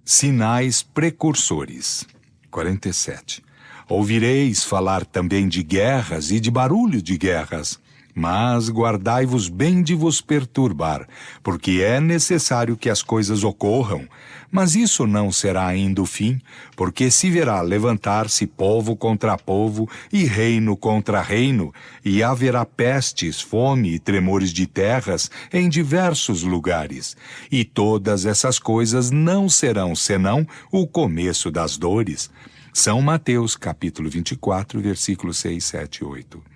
Sinais precursores. 47. Ouvireis falar também de guerras e de barulho de guerras, mas guardai-vos bem de vos perturbar, porque é necessário que as coisas ocorram, mas isso não será ainda o fim, porque se verá levantar-se povo contra povo e reino contra reino, e haverá pestes, fome e tremores de terras em diversos lugares, e todas essas coisas não serão senão o começo das dores. São Mateus, capítulo 24, versículos 6, 7 e 8.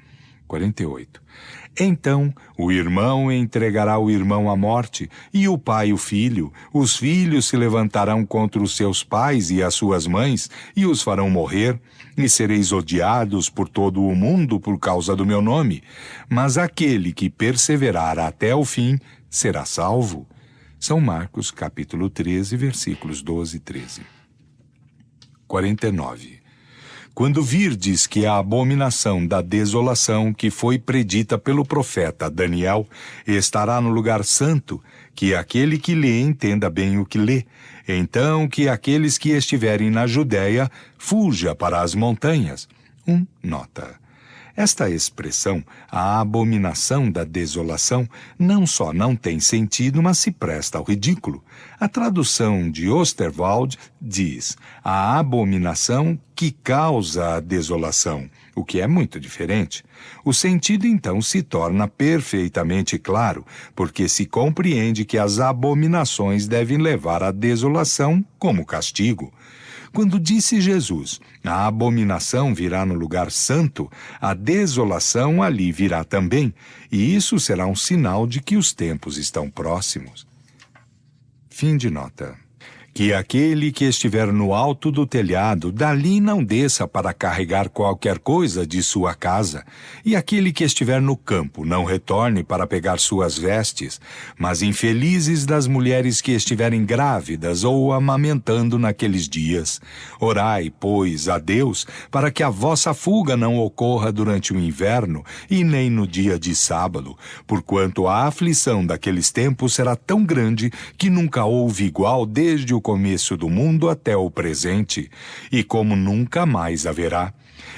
48. Então o irmão entregará o irmão à morte, e o pai o filho. Os filhos se levantarão contra os seus pais e as suas mães, e os farão morrer, e sereis odiados por todo o mundo por causa do meu nome. Mas aquele que perseverar até o fim será salvo. São Marcos, capítulo 13, versículos 12 e 13. 49. Quando virdes que a abominação da desolação que foi predita pelo profeta Daniel estará no lugar santo, que aquele que lê entenda bem o que lê, então que aqueles que estiverem na Judéia fuja para as montanhas. Nota. Esta expressão, a abominação da desolação, não só não tem sentido, mas se presta ao ridículo. A tradução de Osterwald diz, a abominação que causa a desolação, o que é muito diferente. O sentido, então, se torna perfeitamente claro, porque se compreende que as abominações devem levar à desolação como castigo. Quando disse Jesus, a abominação virá no lugar santo, a desolação ali virá também, e isso será um sinal de que os tempos estão próximos. Fim de nota. Que aquele que estiver no alto do telhado, dali não desça para carregar qualquer coisa de sua casa, e aquele que estiver no campo não retorne para pegar suas vestes, mas infelizes das mulheres que estiverem grávidas ou amamentando naqueles dias. Orai, pois, a Deus, para que a vossa fuga não ocorra durante o inverno e nem no dia de sábado, porquanto a aflição daqueles tempos será tão grande que nunca houve igual desde o começo do mundo até o presente, e como nunca mais haverá.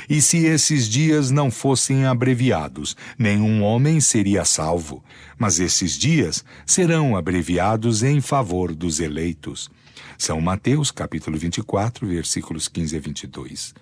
E se esses dias não fossem abreviados, nenhum homem seria salvo, mas esses dias serão abreviados em favor dos eleitos. São Mateus, capítulo 24, versículos 15 a 22.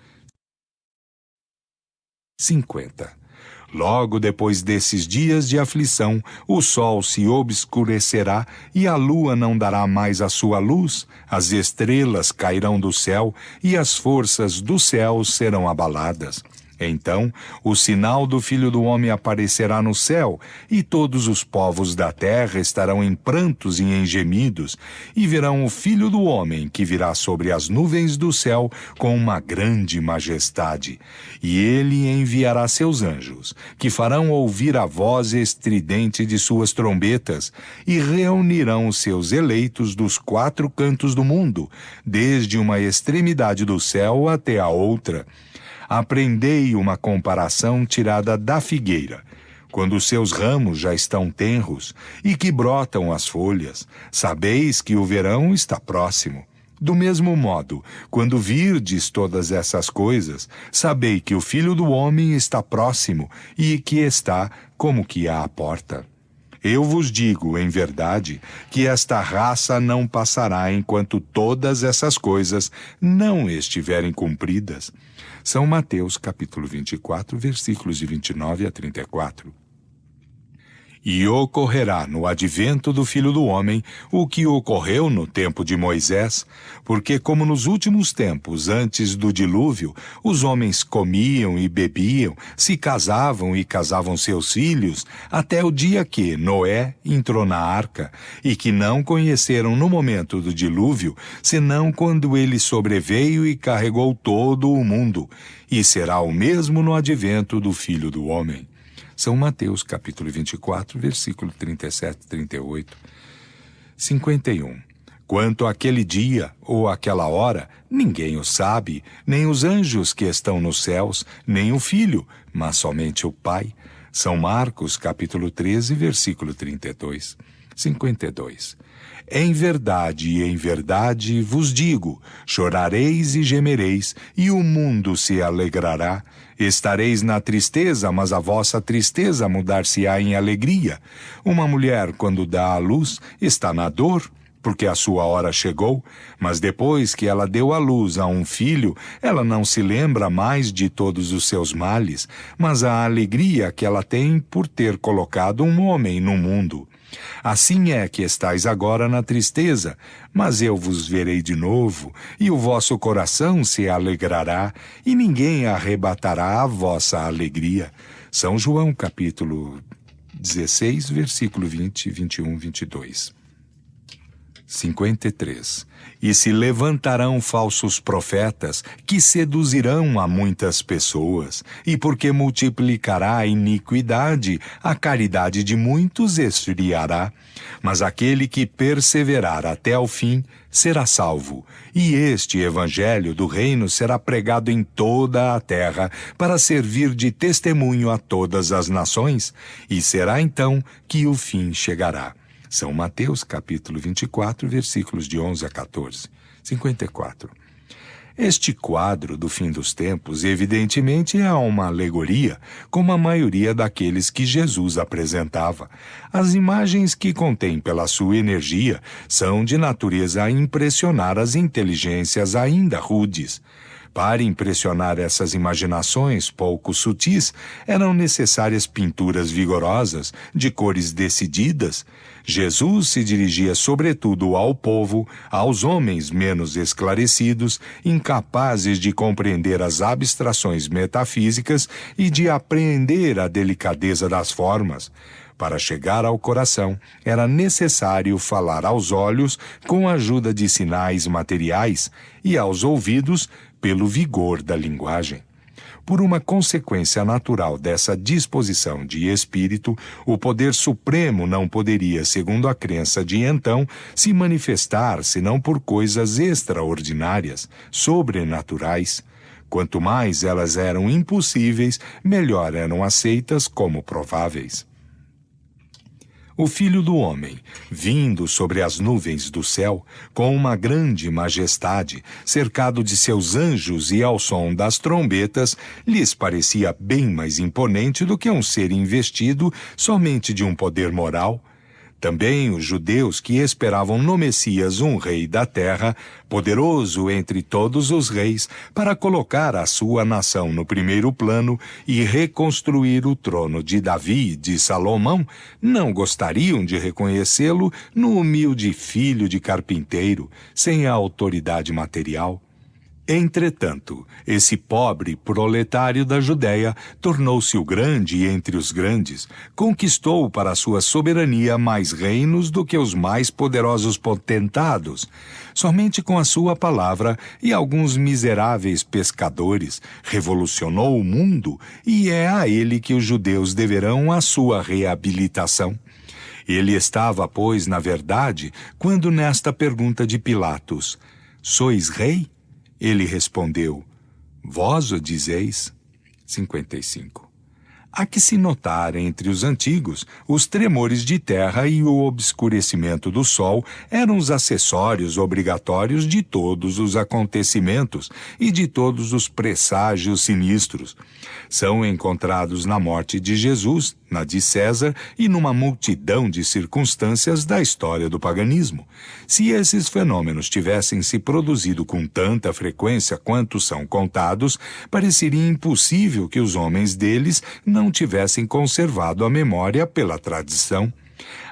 50. Logo depois desses dias de aflição, o sol se obscurecerá e a lua não dará mais a sua luz, as estrelas cairão do céu e as forças do céu serão abaladas. Então, o sinal do Filho do Homem aparecerá no céu, e todos os povos da terra estarão em prantos e em gemidos, e verão o Filho do Homem que virá sobre as nuvens do céu com uma grande majestade. E ele enviará seus anjos, que farão ouvir a voz estridente de suas trombetas, e reunirão os seus eleitos dos 4 cantos do mundo, desde uma extremidade do céu até a outra. Aprendei uma comparação tirada da figueira, quando os seus ramos já estão tenros e que brotam as folhas, sabeis que o verão está próximo. Do mesmo modo, quando virdes todas essas coisas, sabei que o Filho do Homem está próximo e que está como que à porta. Eu vos digo, em verdade, que esta raça não passará enquanto todas essas coisas não estiverem cumpridas. São Mateus, capítulo 24, versículos de 29 a 34. E ocorrerá no advento do Filho do Homem o que ocorreu no tempo de Moisés, porque como nos últimos tempos, antes do dilúvio, os homens comiam e bebiam, se casavam e casavam seus filhos, até o dia que Noé entrou na arca, e que não conheceram no momento do dilúvio, senão quando ele sobreveio e carregou todo o mundo, e será o mesmo no advento do Filho do Homem. São Mateus, capítulo 24, versículo 37 e 38. 51. Quanto àquele dia ou àquela hora, ninguém o sabe, nem os anjos que estão nos céus, nem o Filho, mas somente o Pai. São Marcos, capítulo 13, versículo 32. 52. Em verdade vos digo, chorareis e gemereis, e o mundo se alegrará. Estareis na tristeza, mas a vossa tristeza mudar-se-á em alegria. Uma mulher, quando dá à luz, está na dor, porque a sua hora chegou, mas depois que ela deu à luz a um filho, ela não se lembra mais de todos os seus males, mas a alegria que ela tem por ter colocado um homem no mundo. Assim é que estáis agora na tristeza, mas eu vos verei de novo, e o vosso coração se alegrará, e ninguém arrebatará a vossa alegria. São João, capítulo 16, versículo 20, 21, 22. 53. E se levantarão falsos profetas, que seduzirão a muitas pessoas, e porque multiplicará a iniquidade, a caridade de muitos esfriará. Mas aquele que perseverar até ao fim será salvo. E este evangelho do reino será pregado em toda a terra, para servir de testemunho a todas as nações, e será então que o fim chegará. São Mateus, capítulo 24, versículos de 11 a 14. 54. Este quadro do fim dos tempos, evidentemente, é uma alegoria, como a maioria daqueles que Jesus apresentava. As imagens que contém pela sua energia são de natureza a impressionar as inteligências ainda rudes. Para impressionar essas imaginações pouco sutis, eram necessárias pinturas vigorosas, de cores decididas. Jesus se dirigia sobretudo ao povo, aos homens menos esclarecidos, incapazes de compreender as abstrações metafísicas e de apreender a delicadeza das formas. Para chegar ao coração, era necessário falar aos olhos com a ajuda de sinais materiais e aos ouvidos pelo vigor da linguagem. Por uma consequência natural dessa disposição de espírito, o poder supremo não poderia, segundo a crença de então, se manifestar senão por coisas extraordinárias, sobrenaturais. Quanto mais elas eram impossíveis, melhor eram aceitas como prováveis. O Filho do Homem, vindo sobre as nuvens do céu, com uma grande majestade, cercado de seus anjos e ao som das trombetas, lhes parecia bem mais imponente do que um ser investido somente de um poder moral. Também os judeus que esperavam no Messias um rei da terra, poderoso entre todos os reis, para colocar a sua nação no primeiro plano e reconstruir o trono de Davi e de Salomão, não gostariam de reconhecê-lo no humilde filho de carpinteiro, sem a autoridade material. Entretanto, esse pobre proletário da Judéia tornou-se o grande entre os grandes, conquistou para sua soberania mais reinos do que os mais poderosos potentados. Somente com a sua palavra e alguns miseráveis pescadores revolucionou o mundo, e é a ele que os judeus deverão a sua reabilitação. Ele estava, pois, na verdade, quando nesta pergunta de Pilatos, sois rei? Ele respondeu, vós o dizeis. 55. Há que se notar entre os antigos, os tremores de terra e o obscurecimento do sol eram os acessórios obrigatórios de todos os acontecimentos e de todos os presságios sinistros. São encontrados na morte de Jesus, na de César e numa multidão de circunstâncias da história do paganismo. Se esses fenômenos tivessem se produzido com tanta frequência quanto são contados, pareceria impossível que os homens deles não tivessem conservado a memória pela tradição.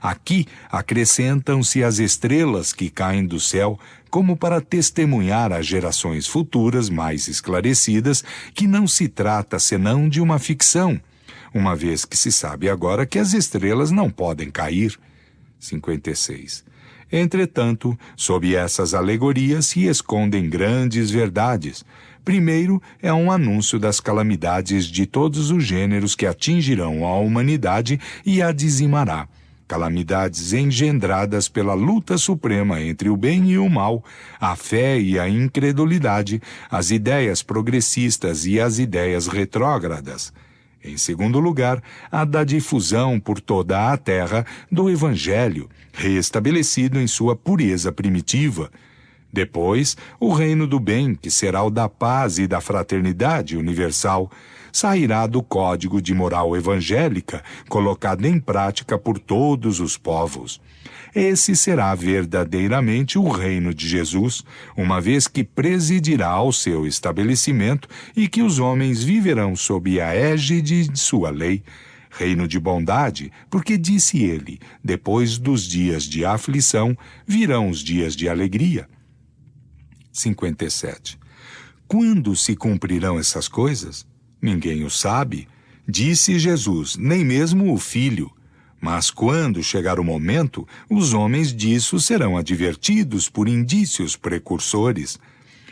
Aqui acrescentam-se as estrelas que caem do céu, como para testemunhar às gerações futuras mais esclarecidas que não se trata senão de uma ficção, uma vez que se sabe agora que as estrelas não podem cair. 56. Entretanto, sob essas alegorias se escondem grandes verdades. Primeiro, é um anúncio das calamidades de todos os gêneros que atingirão a humanidade e a dizimará. Calamidades engendradas pela luta suprema entre o bem e o mal, a fé e a incredulidade, as ideias progressistas e as ideias retrógradas. Em segundo lugar, a da difusão por toda a terra do Evangelho, reestabelecido em sua pureza primitiva. Depois, o reino do bem, que será o da paz e da fraternidade universal, sairá do código de moral evangélica, colocado em prática por todos os povos. Esse será verdadeiramente o reino de Jesus, uma vez que presidirá ao seu estabelecimento e que os homens viverão sob a égide de sua lei. Reino de bondade, porque disse ele, depois dos dias de aflição, virão os dias de alegria. 57. Quando se cumprirão essas coisas? Ninguém o sabe. Disse Jesus, nem mesmo o Filho. Mas quando chegar o momento, os homens disso serão advertidos por indícios precursores.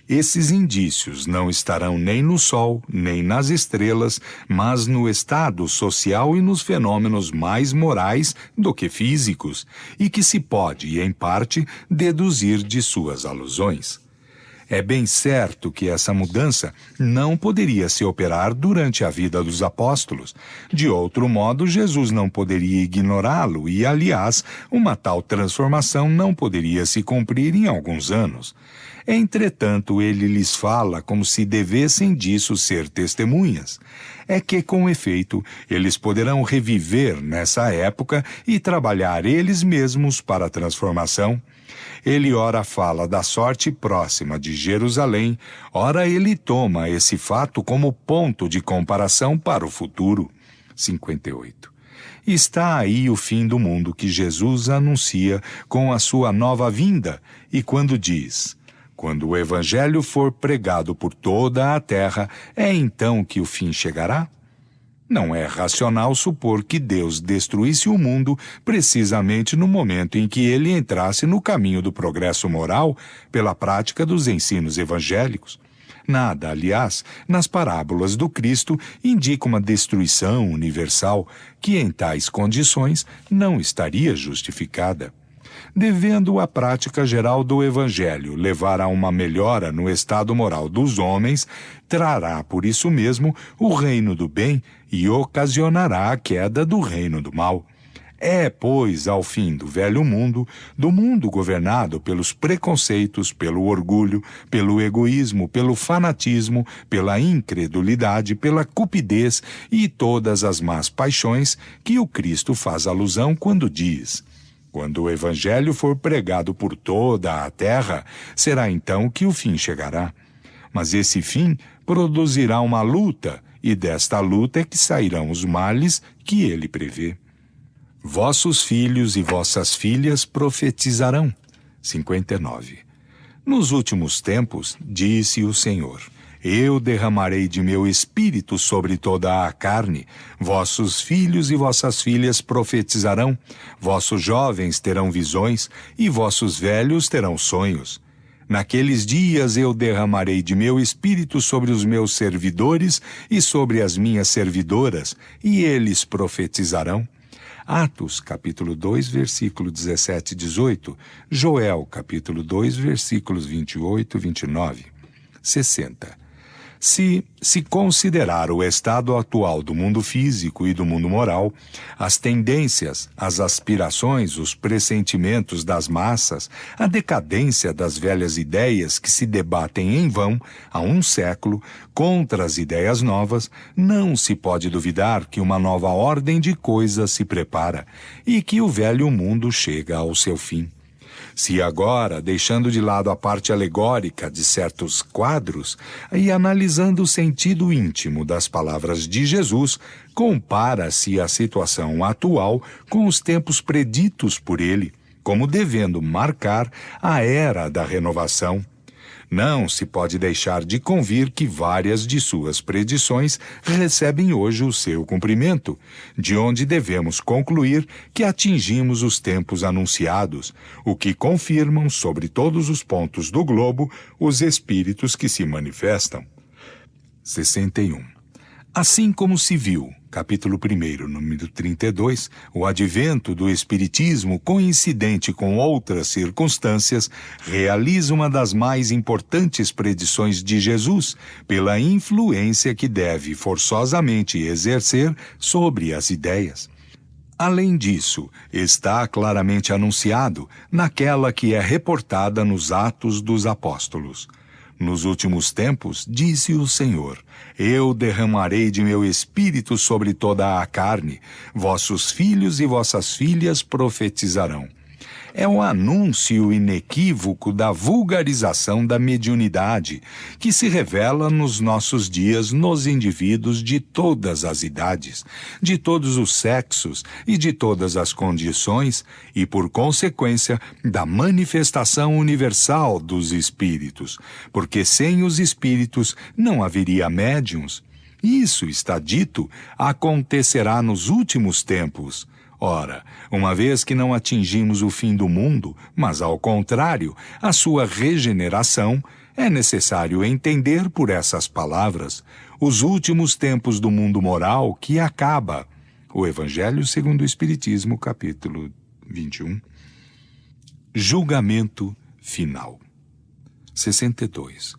Esses indícios não estarão nem no sol, nem nas estrelas, mas no estado social e nos fenômenos mais morais do que físicos, e que se pode, em parte, deduzir de suas alusões. É bem certo que essa mudança não poderia se operar durante a vida dos apóstolos. De outro modo, Jesus não poderia ignorá-lo e, aliás, uma tal transformação não poderia se cumprir em alguns anos. Entretanto, ele lhes fala como se devessem disso ser testemunhas. É que, com efeito, eles poderão reviver nessa época e trabalhar eles mesmos para a transformação. Ele ora fala da sorte próxima de Jerusalém, ora ele toma esse fato como ponto de comparação para o futuro. 58. Está aí o fim do mundo que Jesus anuncia com a sua nova vinda, e quando diz: quando o Evangelho for pregado por toda a terra, é então que o fim chegará? Não é racional supor que Deus destruísse o mundo precisamente no momento em que ele entrasse no caminho do progresso moral pela prática dos ensinos evangélicos. Nada, aliás, nas parábolas do Cristo indica uma destruição universal que, em tais condições, não estaria justificada. Devendo a prática geral do Evangelho levar a uma melhora no estado moral dos homens, trará por isso mesmo o reino do bem e ocasionará a queda do reino do mal. É, pois, ao fim do velho mundo, do mundo governado pelos preconceitos, pelo orgulho, pelo egoísmo, pelo fanatismo, pela incredulidade, pela cupidez e todas as más paixões, que o Cristo faz alusão quando diz: quando o Evangelho for pregado por toda a terra, será então que o fim chegará. Mas esse fim produzirá uma luta, e desta luta é que sairão os males que ele prevê. Vossos filhos e vossas filhas profetizarão. 59. Nos últimos tempos, disse o Senhor, eu derramarei de meu espírito sobre toda a carne. Vossos filhos e vossas filhas profetizarão, vossos jovens terão visões, e vossos velhos terão sonhos. Naqueles dias eu derramarei de meu espírito sobre os meus servidores e sobre as minhas servidoras, e eles profetizarão. Atos, capítulo 2, versículo 17 e 18, Joel, capítulo 2, versículos 28 e 29. 60. Se considerar o estado atual do mundo físico e do mundo moral, as tendências, as aspirações, os pressentimentos das massas, a decadência das velhas ideias que se debatem em vão há um século contra as ideias novas, não se pode duvidar que uma nova ordem de coisas se prepara e que o velho mundo chega ao seu fim. Se agora, deixando de lado a parte alegórica de certos quadros e analisando o sentido íntimo das palavras de Jesus, compara-se a situação atual com os tempos preditos por ele, como devendo marcar a era da renovação. Não se pode deixar de convir que várias de suas predições recebem hoje o seu cumprimento, de onde devemos concluir que atingimos os tempos anunciados, o que confirmam sobre todos os pontos do globo os espíritos que se manifestam. 61. Assim como se viu, capítulo 1, número 32, o advento do Espiritismo, coincidente com outras circunstâncias, realiza uma das mais importantes predições de Jesus, pela influência que deve forçosamente exercer sobre as ideias. Além disso, está claramente anunciado naquela que é reportada nos Atos dos Apóstolos. Nos últimos tempos, disse o Senhor, eu derramarei de meu espírito sobre toda a carne, vossos filhos e vossas filhas profetizarão. É um anúncio inequívoco da vulgarização da mediunidade, que se revela nos nossos dias nos indivíduos de todas as idades, de todos os sexos e de todas as condições, e por consequência da manifestação universal dos espíritos, porque sem os espíritos não haveria médiuns. Isso está dito, acontecerá nos últimos tempos. Ora, uma vez que não atingimos o fim do mundo, mas ao contrário, a sua regeneração, é necessário entender por essas palavras os últimos tempos do mundo moral que acaba. O Evangelho segundo o Espiritismo, capítulo 21. Julgamento final. 62.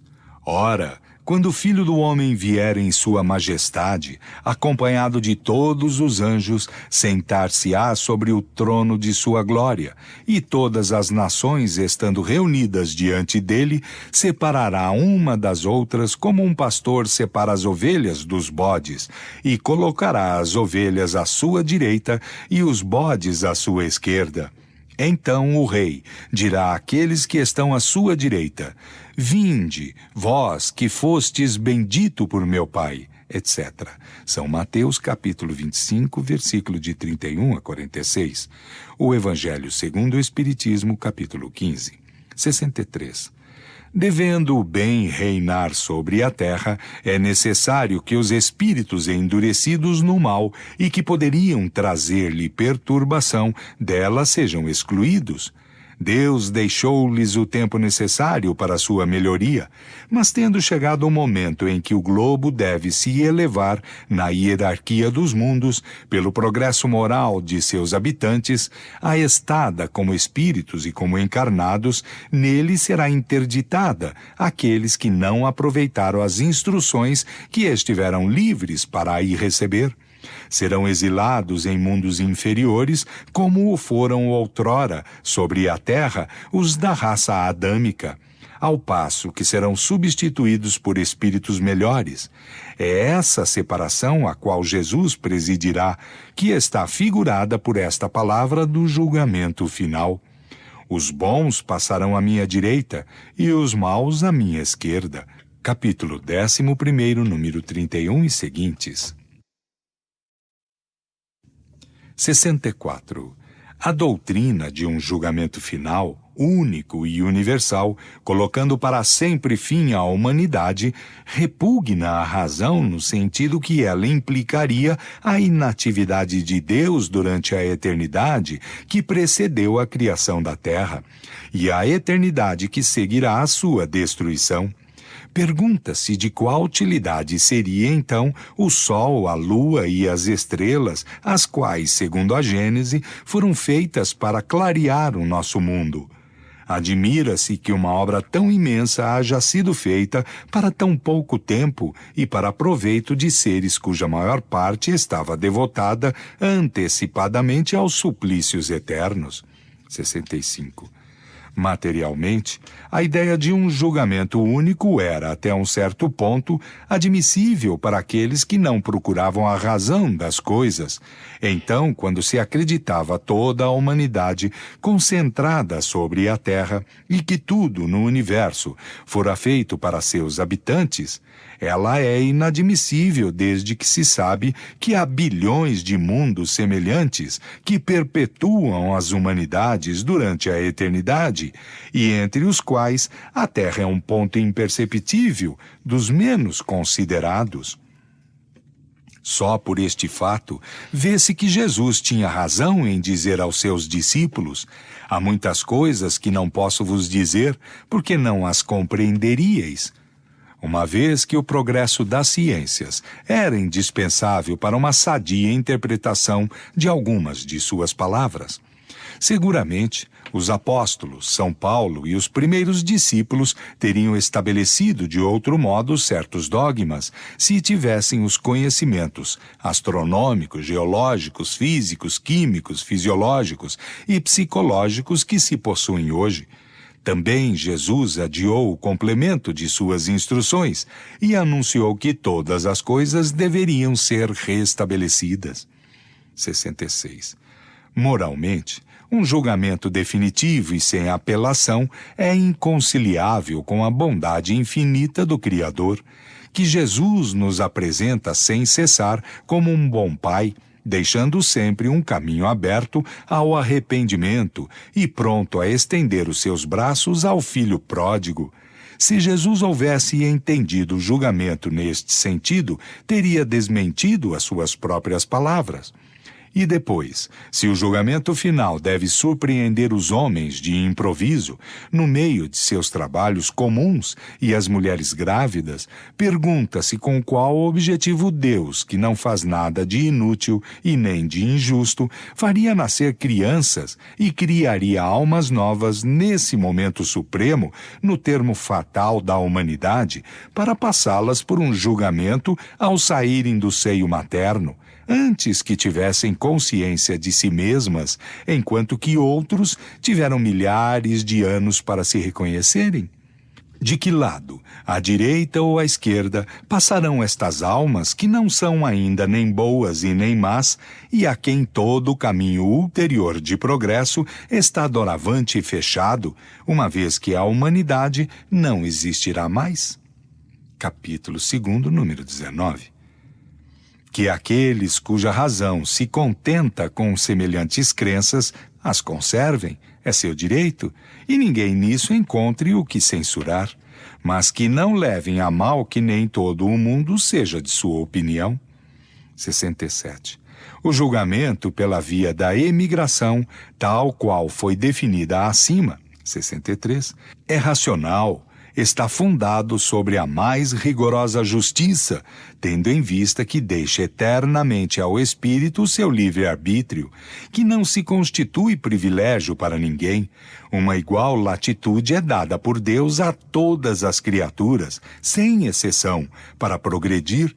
Ora, quando o Filho do Homem vier em sua majestade, acompanhado de todos os anjos, sentar-se-á sobre o trono de sua glória, e todas as nações, estando reunidas diante dele, separará uma das outras como um pastor separa as ovelhas dos bodes, e colocará as ovelhas à sua direita e os bodes à sua esquerda. Então o rei dirá àqueles que estão à sua direita, vinde, vós que fostes bendito por meu Pai, etc. São Mateus capítulo 25, versículo de 31 a 46. O Evangelho segundo o Espiritismo, capítulo 15. 63. Devendo o bem reinar sobre a terra, é necessário que os espíritos endurecidos no mal e que poderiam trazer-lhe perturbação dela sejam excluídos. Deus deixou-lhes o tempo necessário para a sua melhoria, mas tendo chegado o momento em que o globo deve se elevar na hierarquia dos mundos, pelo progresso moral de seus habitantes, a estada como espíritos e como encarnados, nele será interditada aqueles que não aproveitaram as instruções que estiveram livres para aí receber. Serão exilados em mundos inferiores, como o foram outrora, sobre a terra, os da raça adâmica, ao passo que serão substituídos por espíritos melhores. É essa separação a qual Jesus presidirá, que está figurada por esta palavra do julgamento final. Os bons passarão à minha direita e os maus à minha esquerda. Capítulo 11, número 31 e seguintes. 64. A doutrina de um julgamento final, único e universal, colocando para sempre fim à humanidade, repugna a razão no sentido que ela implicaria a inatividade de Deus durante a eternidade que precedeu a criação da Terra, e a eternidade que seguirá a sua destruição. Pergunta-se de qual utilidade seria, então, o Sol, a Lua e as estrelas, as quais, segundo a Gênese, foram feitas para clarear o nosso mundo. Admira-se que uma obra tão imensa haja sido feita para tão pouco tempo e para proveito de seres cuja maior parte estava devotada antecipadamente aos suplícios eternos. 65. Materialmente, a ideia de um julgamento único era, até um certo ponto, admissível para aqueles que não procuravam a razão das coisas. Então, quando se acreditava toda a humanidade concentrada sobre a Terra e que tudo no universo fora feito para seus habitantes, ela é inadmissível desde que se sabe que há bilhões de mundos semelhantes que perpetuam as humanidades durante a eternidade, e entre os quais a Terra é um ponto imperceptível dos menos considerados. Só por este fato, vê-se que Jesus tinha razão em dizer aos seus discípulos: há muitas coisas que não posso vos dizer, porque não as compreenderíeis. uma vez que o progresso das ciências era indispensável para uma sadia interpretação de algumas de suas palavras. Seguramente, os apóstolos, São Paulo e os primeiros discípulos teriam estabelecido de outro modo certos dogmas se tivessem os conhecimentos astronômicos, geológicos, físicos, químicos, fisiológicos e psicológicos que se possuem hoje. Também Jesus adiou o complemento de suas instruções e anunciou que todas as coisas deveriam ser restabelecidas. 66. Moralmente, um julgamento definitivo e sem apelação é inconciliável com a bondade infinita do Criador, que Jesus nos apresenta sem cessar como um bom pai, deixando sempre um caminho aberto ao arrependimento e pronto a estender os seus braços ao filho pródigo. Se Jesus houvesse entendido o julgamento neste sentido, teria desmentido as suas próprias palavras. E depois, se o julgamento final deve surpreender os homens de improviso, no meio de seus trabalhos comuns e as mulheres grávidas, pergunta-se com qual objetivo Deus, que não faz nada de inútil e nem de injusto, faria nascer crianças e criaria almas novas nesse momento supremo, no termo fatal da humanidade, para passá-las por um julgamento ao saírem do seio materno, antes que tivessem consciência de si mesmas, enquanto que outros tiveram milhares de anos para se reconhecerem? De que lado, à direita ou à esquerda, passarão estas almas que não são ainda nem boas e nem más, e a quem todo o caminho ulterior de progresso está doravante fechado, uma vez que a humanidade não existirá mais? Capítulo 2, número 19. Que aqueles cuja razão se contenta com semelhantes crenças as conservem, é seu direito, e ninguém nisso encontre o que censurar, mas que não levem a mal que nem todo o mundo seja de sua opinião. 67. O julgamento pela via da emigração, tal qual foi definida acima, 63, é racional, está fundado sobre a mais rigorosa justiça, tendo em vista que deixa eternamente ao espírito seu livre-arbítrio, que não se constitui privilégio para ninguém. Uma igual latitude é dada por Deus a todas as criaturas, sem exceção, para progredir,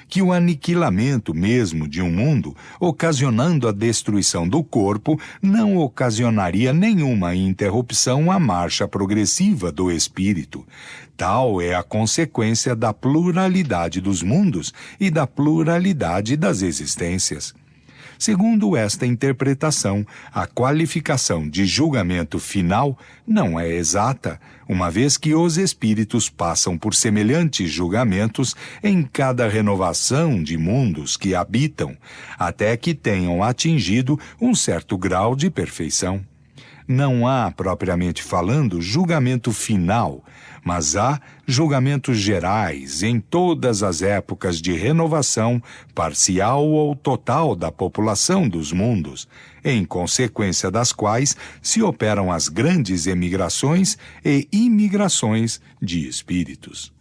que o aniquilamento mesmo de um mundo, ocasionando a destruição do corpo, não ocasionaria nenhuma interrupção à marcha progressiva do espírito. Tal é a consequência da pluralidade dos mundos e da pluralidade das existências. Segundo esta interpretação, a qualificação de julgamento final não é exata, uma vez que os espíritos passam por semelhantes julgamentos em cada renovação de mundos que habitam, até que tenham atingido um certo grau de perfeição. Não há, propriamente falando, julgamento final, mas há julgamentos gerais em todas as épocas de renovação parcial ou total da população dos mundos, em consequência das quais se operam as grandes emigrações e imigrações de espíritos.